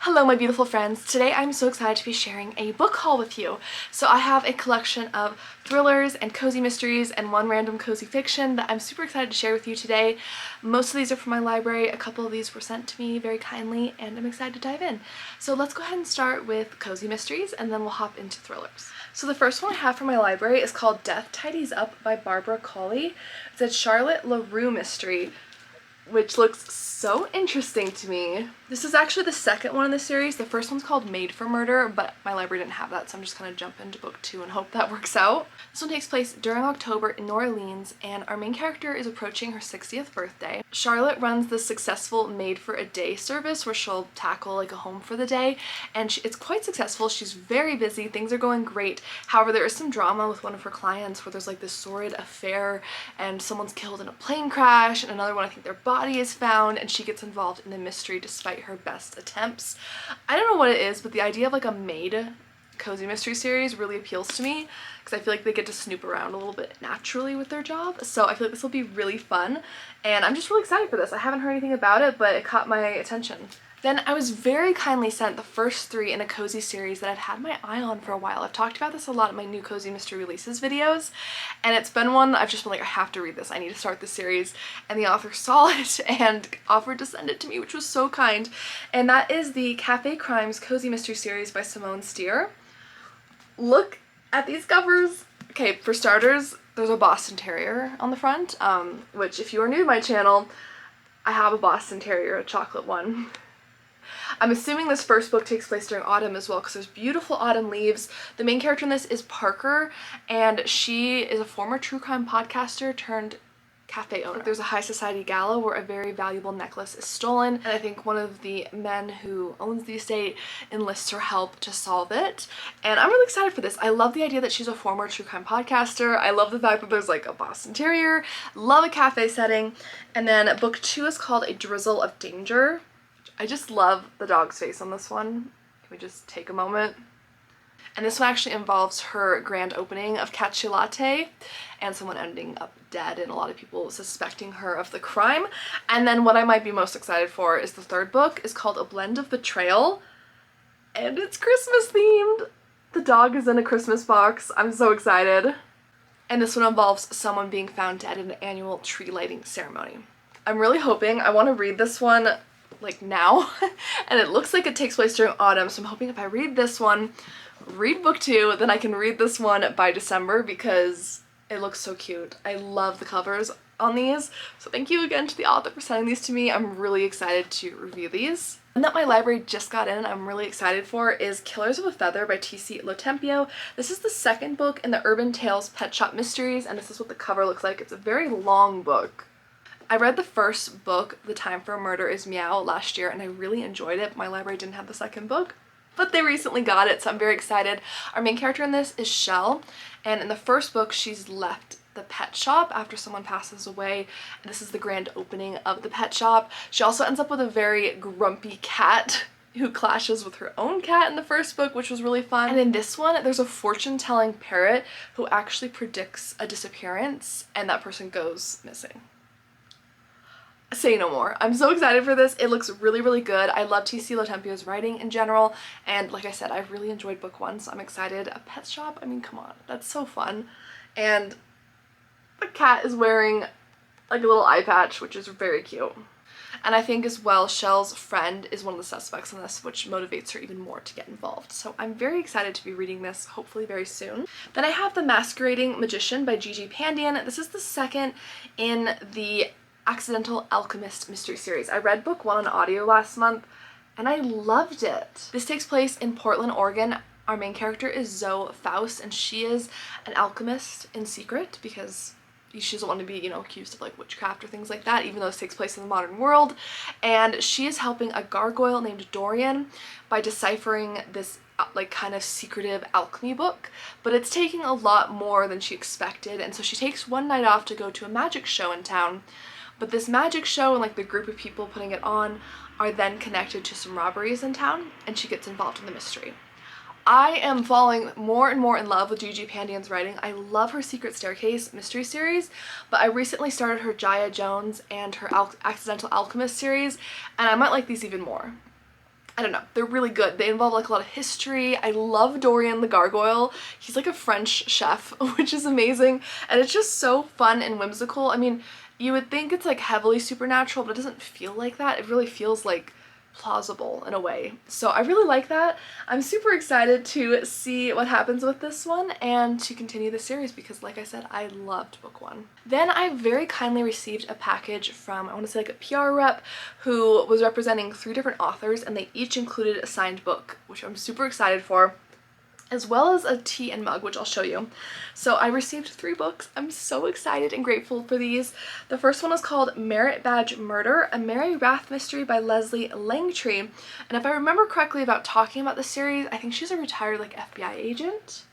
Hello my beautiful friends. Today I'm so excited to be sharing a book haul with you. So I have a collection of thrillers and cozy mysteries and one random cozy fiction that I'm super excited to share with you today. Most of these are from my library, a couple of these were sent to me very kindly, and I'm excited to dive in. So let's go ahead and start with cozy mysteries and then we'll hop into thrillers. So the first one I have from my library is called Death Tidies Up by Barbara Colley. It's a Charlotte LaRue mystery, which looks so interesting to me. This is actually the second one in the series. The first one's called Made for Murder, but my library didn't have that, so I'm just gonna jump into book 2 and hope that works out. This one takes place during October in New Orleans, and our main character is approaching her 60th birthday. Charlotte runs the successful Made for a Day service where she'll tackle like a home for the day, and it's quite successful. She's very busy, things are going great. However, there is some drama with one of her clients where there's like this sordid affair and someone's killed in a plane crash, and another one, I think their body is found, and she gets involved in the mystery despite her best attempts. I don't know what it is, but the idea of like a maid cozy mystery series really appeals to me because I feel like they get to snoop around a little bit naturally with their job. So I feel like this will be really fun, and I'm just really excited for this. I haven't heard anything about it, but it caught my attention. Then I was very kindly sent the first 3 in a cozy series that I've had my eye on for a while. I've talked about this a lot in my new cozy mystery releases videos, and it's been one I've just been like, I have to read this, I need to start the series, and the author saw it and offered to send it to me, which was so kind. And that is the Cafe Crimes cozy mystery series by Simone Steer. Look at these covers. Okay, for starters, there's a Boston Terrier on the front, which if you are new to my channel, I have a Boston Terrier, a chocolate one. I'm assuming this first book takes place during autumn as well because there's beautiful autumn leaves. The main character in this is Parker, and she is a former true crime podcaster turned cafe owner. There's a high society gala where a very valuable necklace is stolen, and I think one of the men who owns the estate enlists her help to solve it. And I'm really excited for this. I love the idea that she's a former true crime podcaster. I love the fact that there's like a Boston Terrier. Love a cafe setting. And then book 2 is called A Drizzle of Danger. I just love the dog's face on this one. Can we just take a moment? And this one actually involves her grand opening of Cacio Latte and someone ending up dead and a lot of people suspecting her of the crime. And then what I might be most excited for is the third book is called A Blend of Betrayal, and it's Christmas themed. The dog is in a Christmas box. I'm so excited. And this one involves someone being found dead at an annual tree lighting ceremony. I'm really hoping, I want to read this one like now, and it looks like it takes place during autumn, so I'm hoping if I read this one, read book 2, then I can read this one by December because it looks so cute. I love the covers on these, so thank you again to the author for sending these to me. I'm really excited to review these. One that my library just got in, I'm really excited for, is Killers of a Feather by T.C. Lotempio. This is the second book in the Urban Tales Pet Shop Mysteries, and this is what the cover looks like. It's a very long book. I read the first book, The Time for a Murder is Meow, last year, and I really enjoyed it. My library didn't have the second book, but they recently got it, so I'm very excited. Our main character in this is Shell, and in the first book she's left the pet shop after someone passes away, and this is the grand opening of the pet shop. She also ends up with a very grumpy cat who clashes with her own cat in the first book, which was really fun. And in this one, there's a fortune-telling parrot who actually predicts a disappearance, and that person goes missing. Say no more. I'm so excited for this. It looks really, really good. I love T.C. Lotempio's writing in general, and like I said, I've really enjoyed book 1, so I'm excited. A pet shop? I mean, come on. That's so fun. And the cat is wearing like a little eye patch, which is very cute. And I think as well, Shell's friend is one of the suspects in this, which motivates her even more to get involved. So I'm very excited to be reading this, hopefully very soon. Then I have The Masquerading Magician by Gigi Pandian. This is the second in the Accidental Alchemist mystery series. I read book 1 on audio last month and I loved it. This takes place in Portland, Oregon. Our main character is Zoe Faust, and she is an alchemist in secret because she doesn't want to be, you know, accused of like witchcraft or things like that, even though this takes place in the modern world. And she is helping a gargoyle named Dorian by deciphering this like kind of secretive alchemy book, but it's taking a lot more than she expected, and so she takes one night off to go to a magic show in town. But this magic show and like the group of people putting it on are then connected to some robberies in town, and she gets involved in the mystery. I am falling more and more in love with Gigi Pandian's writing. I love her Secret Staircase mystery series, but I recently started her Jaya Jones and her Accidental Alchemist series, and I might like these even more. I don't know, they're really good. They involve like a lot of history. I love Dorian the Gargoyle. He's like a French chef, which is amazing, and it's just so fun and whimsical. I mean, you would think it's like heavily supernatural, but it doesn't feel like that. It really feels like plausible in a way. So I really like that. I'm super excited to see what happens with this one and to continue the series because, like I said, I loved book 1. Then I very kindly received a package from, I want to say like a PR rep who was representing 3 different authors, and they each included a signed book, which I'm super excited for, as well as a tea and mug, which I'll show you. So I received 3 books. I'm so excited and grateful for these. The first one is called Merit Badge Murder, a Mary Wrath mystery by Leslie Langtree. And if I remember correctly about talking about the series, I think she's a retired like FBI agent.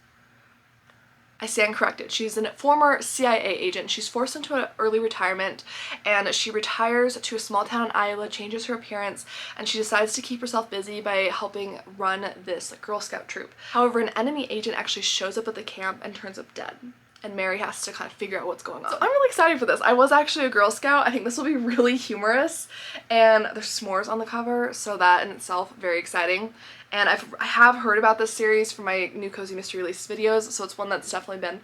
I stand corrected. She's a former CIA agent. She's forced into an early retirement, and she retires to a small town in Iowa, changes her appearance, and she decides to keep herself busy by helping run this Girl Scout troop. However, an enemy agent actually shows up at the camp and turns up dead, and Mary has to kind of figure out what's going on. So I'm really excited for this. I was actually a Girl Scout. I think this will be really humorous, and there's s'mores on the cover, so that in itself, very exciting. And I have heard about this series from my new Cozy Mystery Release videos, so it's one that's definitely been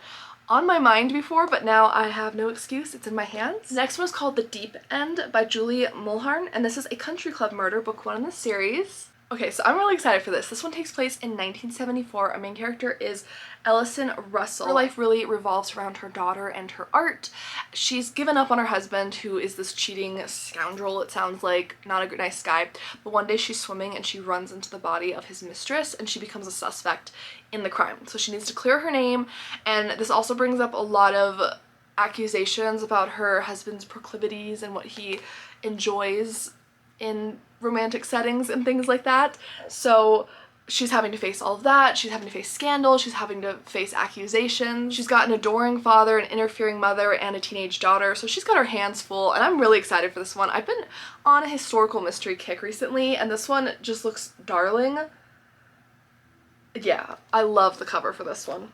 on my mind before, but now I have no excuse. It's in my hands. The next one is called The Deep End by Julie Mulhern, and this is a country club murder, book 1 in the series. Okay, so I'm really excited for this. This one takes place in 1974. Our main character is Ellison Russell. Her life really revolves around her daughter and her art. She's given up on her husband, who is this cheating scoundrel, it sounds like, not a nice guy. But one day she's swimming and she runs into the body of his mistress, and she becomes a suspect in the crime. So she needs to clear her name, and this also brings up a lot of accusations about her husband's proclivities and what he enjoys in romantic settings and things like that. So she's having to face all of that. She's having to face scandal. She's having to face accusations. She's got an adoring father, an interfering mother, and a teenage daughter. So she's got her hands full, and I'm really excited for this one. I've been on a historical mystery kick recently, and this one just looks darling. Yeah, I love the cover for this one.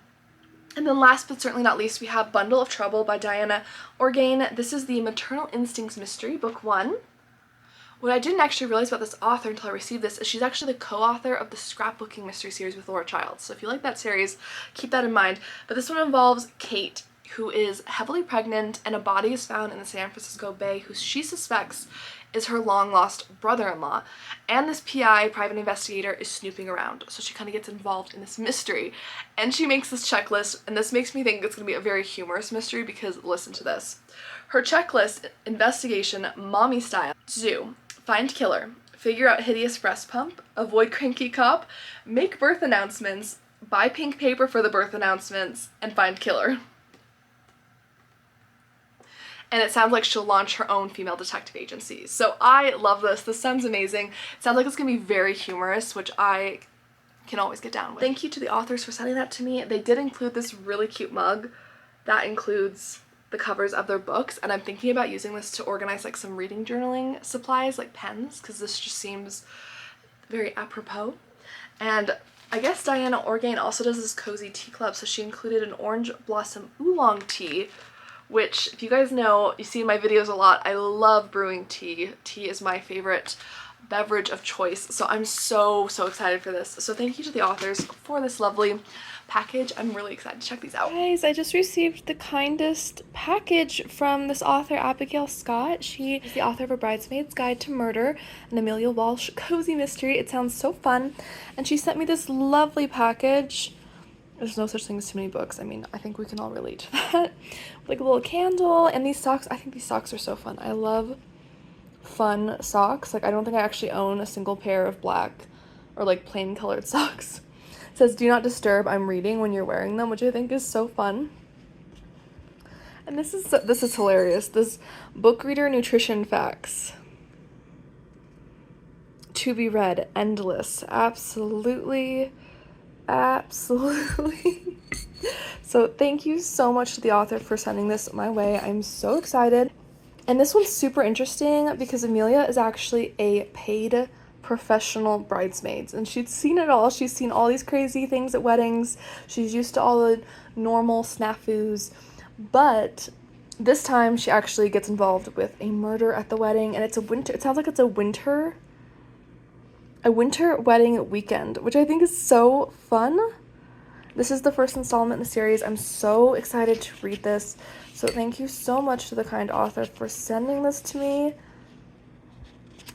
And then last but certainly not least, we have Bundle of Trouble by Diana Orgain. This is the Maternal Instincts mystery, book 1. What I didn't actually realize about this author until I received this is she's actually the co-author of the Scrapbooking mystery series with Laura Childs. So if you like that series, keep that in mind. But this one involves Kate, who is heavily pregnant, and a body is found in the San Francisco Bay who she suspects is her long-lost brother-in-law. And this PI, private investigator, is snooping around. So she kind of gets involved in this mystery. And she makes this checklist, and this makes me think it's going to be a very humorous mystery because listen to this. Her checklist: investigation, mommy style, zoo, find killer, figure out hideous breast pump, avoid cranky cop, make birth announcements, buy pink paper for the birth announcements, and find killer. And it sounds like she'll launch her own female detective agency. So I love this. This sounds amazing. It sounds like it's going to be very humorous, which I can always get down with. Thank you to the authors for sending that to me. They did include this really cute mug that includes the covers of their books, and I'm thinking about using this to organize like some reading journaling supplies, like pens, because this just seems very apropos. And I guess Diana Orgain also does this cozy tea club, so she included an orange blossom oolong tea, which, if you guys know, you see in my videos a lot, I love brewing tea. Tea is my favorite beverage of choice, so I'm so excited for this. So thank you to the authors for this lovely package. I'm really excited to check these out. Guys, I just received the kindest package from this author, Abigail Scott. She is the author of A Bridesmaid's Guide to Murder, an Amelia Walsh cozy mystery. It sounds so fun. And she sent me this lovely package. There's no such thing as too many books. I mean, I think we can all relate to that. Like a little candle, and these socks. I think these socks are so fun. I love fun socks. Like, I don't think I actually own a single pair of black or like plain colored socks. It says, "Do not disturb, I'm reading," when you're wearing them, which I think is so fun. And this is hilarious. This book reader nutrition facts. To be read, endless. Absolutely. So thank you so much to the author for sending this my way. I'm so excited. And this one's super interesting because Amelia is actually a paid professional bridesmaids, and she's seen it all. She's seen all these crazy things at weddings. She's used to all the normal snafus, but this time she actually gets involved with a murder at the wedding, and it sounds like it's a winter A Winter Wedding Weekend, which I think is so fun. This is the first installment in the series. I'm so excited to read this. So thank you so much to the kind author for sending this to me.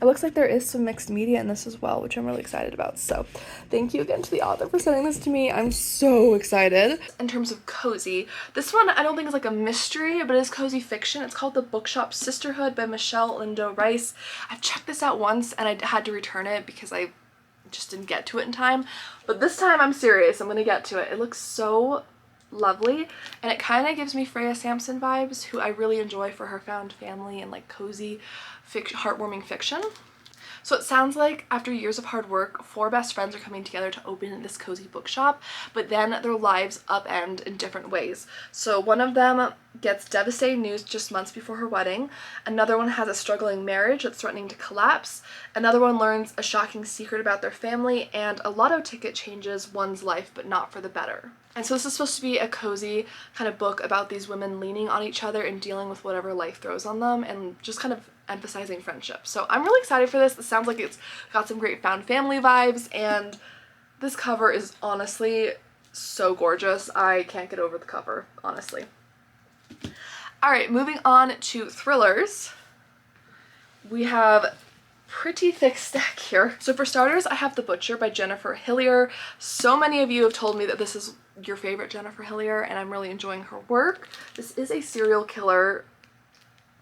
It looks like there is some mixed media in this as well, which I'm really excited about. So thank you again to the author for sending this to me. I'm so excited. In terms of cozy, this one I don't think is like a mystery, but it is cozy fiction. It's called The Bookshop Sisterhood by Michelle Lindo Rice. I've checked this out once and I had to return it because I just didn't get to it in time. But this time I'm serious. I'm gonna get to it. It looks so lovely and it kind of gives me Freya Sampson vibes, who I really enjoy for her found family and like cozy heartwarming fiction. So it sounds like after years of hard work, 4 best friends are coming together to open this cozy bookshop, but then their lives upend in different ways. So one of them gets devastating news just months before her wedding, another one has a struggling marriage that's threatening to collapse, another one learns a shocking secret about their family, and a lotto ticket changes one's life but not for the better. And so this is supposed to be a cozy kind of book about these women leaning on each other and dealing with whatever life throws on them and just kind of emphasizing friendship. So I'm really excited for this. It sounds like it's got some great found family vibes and this cover is honestly so gorgeous. I can't get over the cover, honestly. Alright, moving on to thrillers. We have pretty thick stack here. So for starters, I have The Butcher by Jennifer Hillier. So many of you have told me that this is your favorite Jennifer Hillier and I'm really enjoying her work. This is a serial killer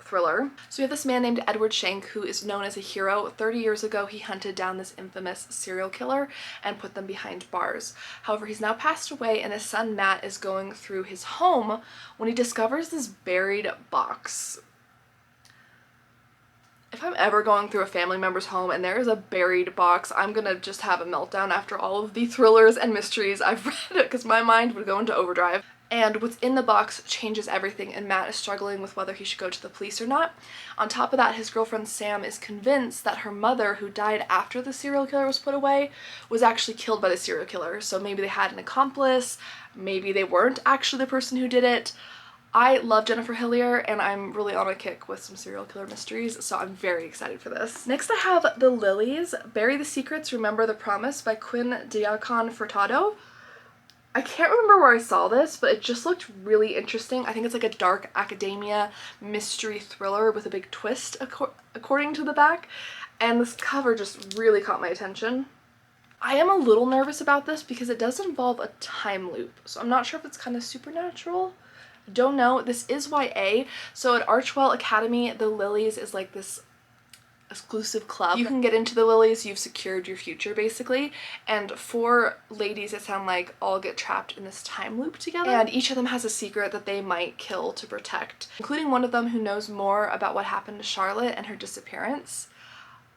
thriller. So we have this man named Edward Shank who is known as a hero. 30 years ago he hunted down this infamous serial killer and put them behind bars. However, he's now passed away and his son Matt is going through his home when he discovers this buried box. If I'm ever going through a family member's home and there is a buried box, I'm gonna just have a meltdown after all of the thrillers and mysteries I've read because my mind would go into overdrive. And what's in the box changes everything and Matt is struggling with whether he should go to the police or not. On top of that, his girlfriend Sam is convinced that her mother, who died after the serial killer was put away, was actually killed by the serial killer. So maybe they had an accomplice, maybe they weren't actually the person who did it. I love Jennifer Hillier and I'm really on a kick with some serial killer mysteries, so I'm very excited for this. Next I have The Lilies, Bury the Secrets, Remember the Promise by Quinn Diacon Furtado. I can't remember where I saw this, but it just looked really interesting. I think it's like a dark academia mystery thriller with a big twist according to the back, and this cover just really caught my attention. I am a little nervous about this because it does involve a time loop, so I'm not sure if it's kind of supernatural. Don't know. This is YA, so at Archwell Academy, the Lilies is like this exclusive club. You can get into the Lilies, you've secured your future basically, and 4 ladies, it sound like, all get trapped in this time loop together, and each of them has a secret that they might kill to protect, including one of them who knows more about what happened to Charlotte and her disappearance.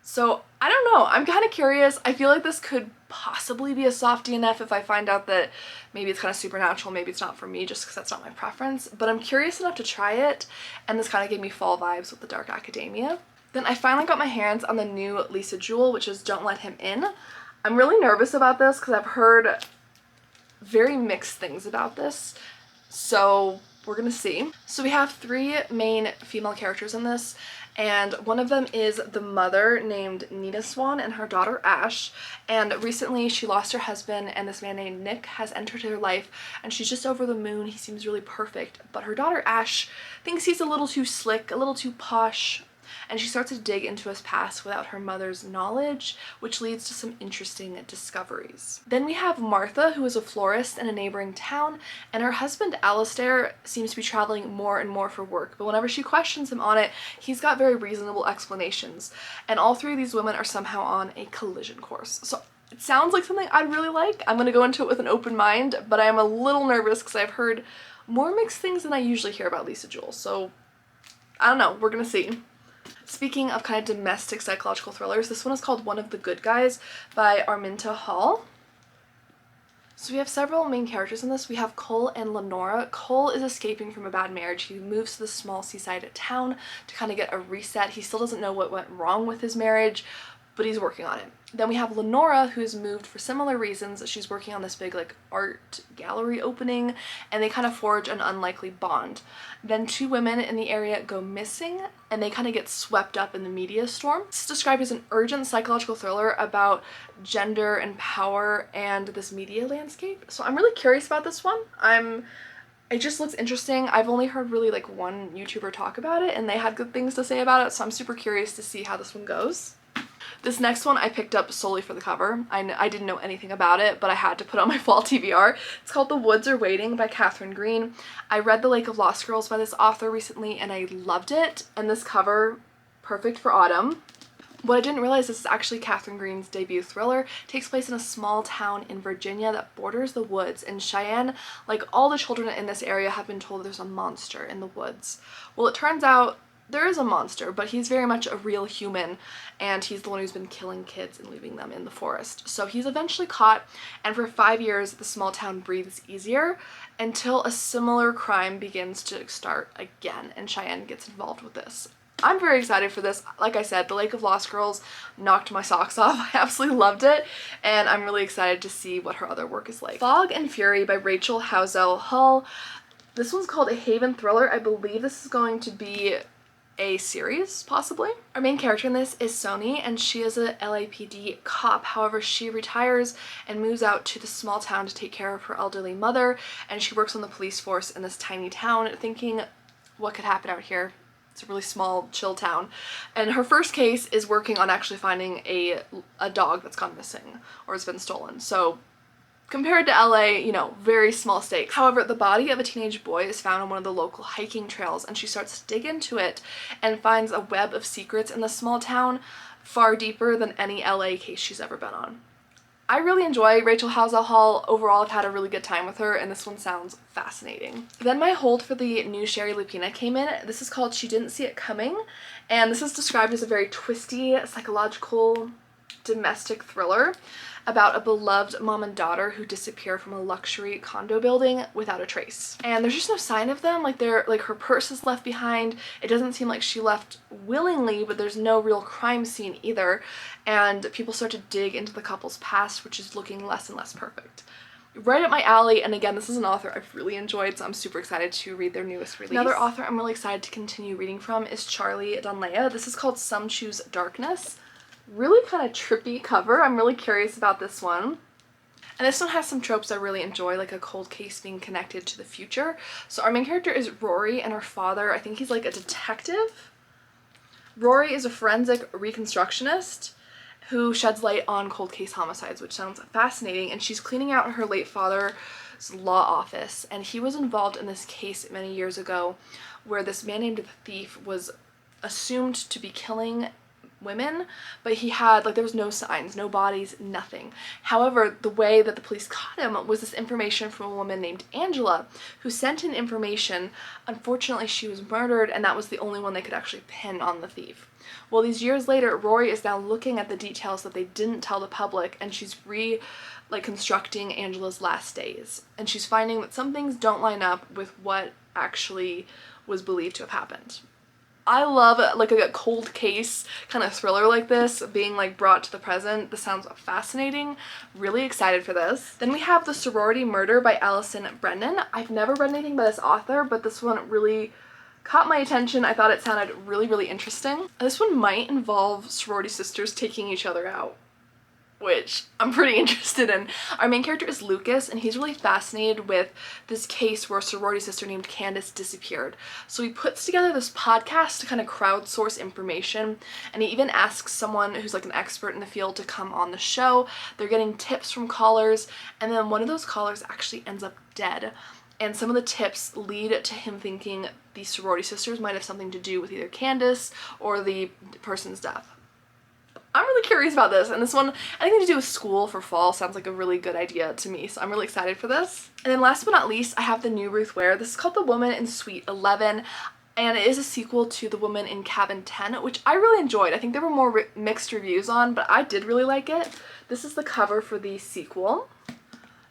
So I don't know, I'm kind of curious. I feel like this could possibly be a soft DNF if I find out that maybe it's kind of supernatural, maybe it's not for me just because that's not my preference, but I'm curious enough to try it, and this kind of gave me fall vibes with the dark academia. Then I finally got my hands on the new Lisa Jewell, which is Don't Let Him In. I'm really nervous about this because I've heard very mixed things about this, so we're gonna see. So we have 3 main female characters in this, and one of them is the mother named Nina Swan and her daughter Ash, and recently she lost her husband and this man named Nick has entered her life and she's just over the moon. He seems really perfect, but her daughter Ash thinks he's a little too slick, a little too posh, and she starts to dig into his past without her mother's knowledge, which leads to some interesting discoveries. Then we have Martha, who is a florist in a neighboring town, and her husband Alistair seems to be traveling more and more for work, but whenever she questions him on it, he's got very reasonable explanations, and all 3 of these women are somehow on a collision course. So it sounds like something I'd really like. I'm gonna go into it with an open mind, but I am a little nervous because I've heard more mixed things than I usually hear about Lisa Jewell, so I don't know, we're gonna see. Speaking of kind of domestic psychological thrillers, this one is called One of the Good Guys by Arminta Hall. So we have several main characters in this. We have Cole and Lenora. Cole is escaping from a bad marriage. He moves to the small seaside town to kind of get a reset. He still doesn't know what went wrong with his marriage, but he's working on it. Then we have Lenora, who's moved for similar reasons. She's working on this big like art gallery opening, and they kind of forge an unlikely bond. Then two women in the area go missing, and they kind of get swept up in the media storm. It's described as an urgent psychological thriller about gender and power and this media landscape. So I'm really curious about this one. It just looks interesting. I've only heard really like one YouTuber talk about it, and they had good things to say about it, so I'm super curious to see how this one goes. This next one I picked up solely for the cover. I didn't know anything about it, but I had to put on my fall TBR. It's called The Woods Are Waiting by Katherine Green. I read The Lake of Lost Girls by this author recently, and I loved it. And this cover, perfect for autumn. What I didn't realize, this is actually Katherine Green's debut thriller. It takes place in a small town in Virginia that borders the woods. In Cheyenne, like all the children in this area have been told there's a monster in the woods. Well, it turns out there is a monster, but he's very much a real human, and he's the one who's been killing kids and leaving them in the forest. So he's eventually caught, and for 5 years the small town breathes easier until a similar crime begins to start again, and Cheyenne gets involved with this. I'm very excited for this. Like I said, The Lake of Lost Girls knocked my socks off. I absolutely loved it, and I'm really excited to see what her other work is like. Fog and Fury by Rachel Housel Hull. This one's called a Haven thriller. I believe this is going to be a series, possibly. Our main character in this is Sony, and she is a LAPD cop. However, she retires and moves out to the small town to take care of her elderly mother, and she works on the police force in this tiny town, thinking, what could happen out here? It's a really small, chill town. And her first case is working on actually finding a dog that's gone missing or has been stolen. So compared to LA, you know, very small stakes. However, the body of a teenage boy is found on one of the local hiking trails, and she starts to dig into it and finds a web of secrets in the small town far deeper than any LA case she's ever been on. I really enjoy Rachel Housel Hull. Overall, I've had a really good time with her, and this one sounds fascinating. Then my hold for the new Sherry Lupina came in. This is called She Didn't See It Coming, and this is described as a very twisty, psychological, domestic thriller about a beloved mom and daughter who disappear from a luxury condo building without a trace. And there's just no sign of them. Like her purse is left behind. It doesn't seem like she left willingly, but there's no real crime scene either. And people start to dig into the couple's past, which is looking less and less perfect. Right up my alley, and again, this is an author I've really enjoyed, so I'm super excited to read their newest release. Another author I'm really excited to continue reading from is Charlie Donlea. This is called Some Choose Darkness. Really kind of trippy cover. I'm really curious about this one. And this one has some tropes I really enjoy, like a cold case being connected to the future. So our main character is Rory, and her father, I think he's like a detective. Rory is a forensic reconstructionist who sheds light on cold case homicides, which sounds fascinating, and she's cleaning out her late father's law office, and he was involved in this case many years ago where this man named the Thief was assumed to be killing women, but he had, like, there was no signs, no bodies, nothing. However, the way that the police caught him was this information from a woman named Angela, who sent in information. Unfortunately, she was murdered, and that was the only one they could actually pin on the thief. Well, these years later, Rory is now looking at the details that they didn't tell the public, and she's constructing Angela's last days. And she's finding that some things don't line up with what actually was believed to have happened. I love like a cold case kind of thriller like this being like brought to the present. This sounds fascinating. Really excited for this. Then we have The Sorority Murder by Alison Brennan. I've never read anything by this author, but this one really caught my attention. I thought it sounded really, really interesting. This one might involve sorority sisters taking each other out, which I'm pretty interested in. Our main character is Lucas, and he's really fascinated with this case where a sorority sister named Candace disappeared. So he puts together this podcast to kind of crowdsource information, and he even asks someone who's like an expert in the field to come on the show. They're getting tips from callers, and then one of those callers actually ends up dead. And some of the tips lead to him thinking the sorority sisters might have something to do with either Candace or the person's death. I'm really curious about this, and this one, anything to do with school for fall sounds like a really good idea to me, so I'm really excited for this. And then last but not least, I have the new Ruth Ware. This is called The Woman in Suite 11, and it is a sequel to The Woman in Cabin 10, which I really enjoyed. I think there were more mixed reviews on, but I did really like it. This is the cover for the sequel.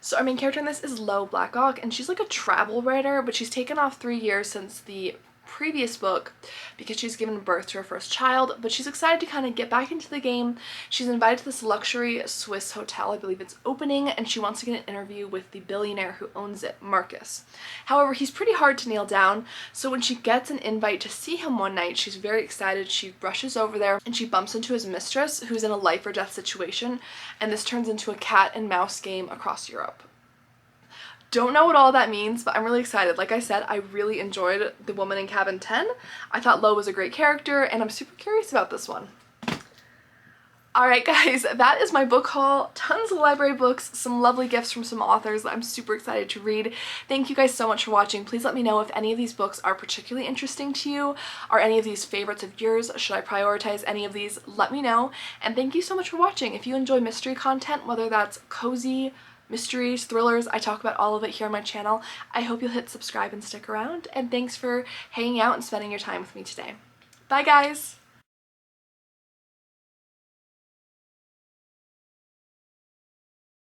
So our main character in this is Lo Blackhawk, and she's like a travel writer, but she's taken off 3 years since the previous book because she's given birth to her first child, but she's excited to kind of get back into the game. She's invited to this luxury Swiss hotel, I believe it's opening, and she wants to get an interview with the billionaire who owns it, Marcus. However, he's pretty hard to nail down, so when she gets an invite to see him one night, she's very excited. She rushes over there and she bumps into his mistress, who's in a life or death situation, and this turns into a cat and mouse game across Europe. Don't know what all that means, but I'm really excited. Like I said, I really enjoyed The Woman in Cabin 10. I thought Lo was a great character, and I'm super curious about this one. Alright guys, that is my book haul. Tons of library books, some lovely gifts from some authors that I'm super excited to read. Thank you guys so much for watching. Please let me know if any of these books are particularly interesting to you. Are any of these favorites of yours? Should I prioritize any of these? Let me know. And thank you so much for watching. If you enjoy mystery content, whether that's cozy, mysteries, thrillers, I talk about all of it here on my channel. I hope you'll hit subscribe and stick around, and thanks for hanging out and spending your time with me today. Bye guys!